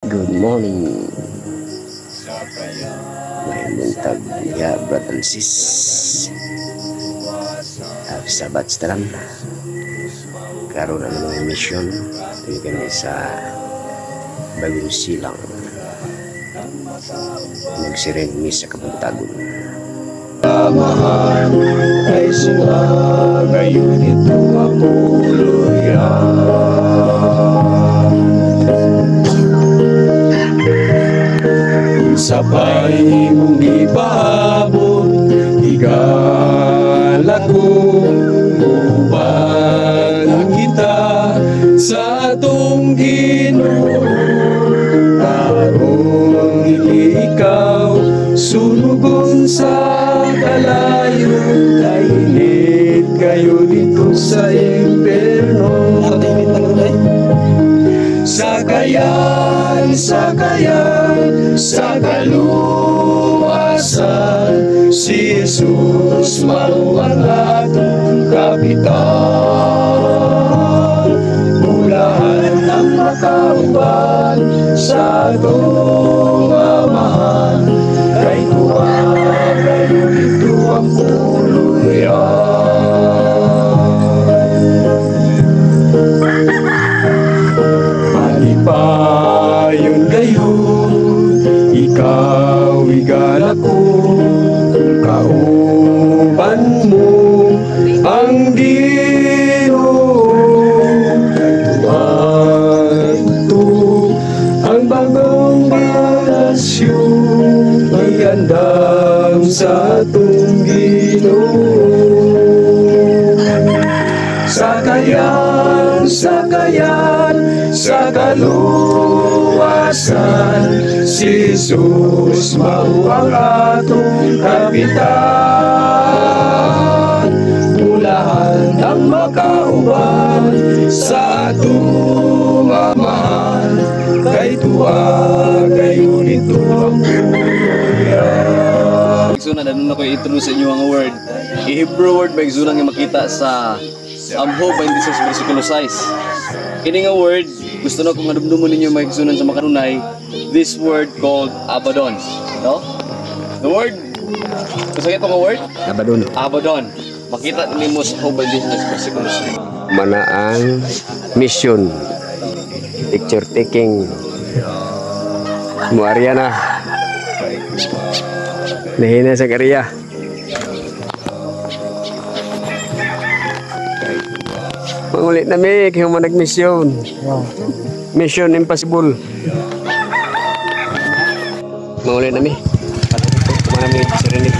Good morning. May buntag ya brother and sis. Happy Sabbath tanan. Karon ang mga mission tuloy sa Bagong Silang. Magsiren misa kabuntagon. Mahal ay sila ngayon ito ako sabay mong ipaabot higala ko upang kita sa atong Ginoo tarong ikaw sunugon sa kalayo kainit kayo dito sa impyerno sakayan sa kaluwasan si Jesus mao ang atong kapitan ulahan ang makauban sa atong amahan kay tuwa kayo dito ang puluyan malipayon kayo ikaw igala ko kauban mo ang Ginoo ito ang bagong relasyon iandam sa atong Ginoo sakayan sa kaluwasan si Jesus mao ang atong kapitan ulahan ang makauban sa atong amahan kay tuwa kayo dito ang puluyan. Igsunan na ko i-introduce sa inyo ang word. I-Hebrew word ba igsunan nga makita sa Amho 26 versikulo 6. Kini nga word gusto na kung madumdumon ninyo maigsunan sa makanunay this word called Abaddon, no? The word gusto ito nga word Abaddon. Makita nimo sa Amho 26 versikulo 6. Mana ang mission picture taking muarya na nahina sa karya mangulit na may kaya mo nag-mission mission impossible mangulit na may kumana may sarinig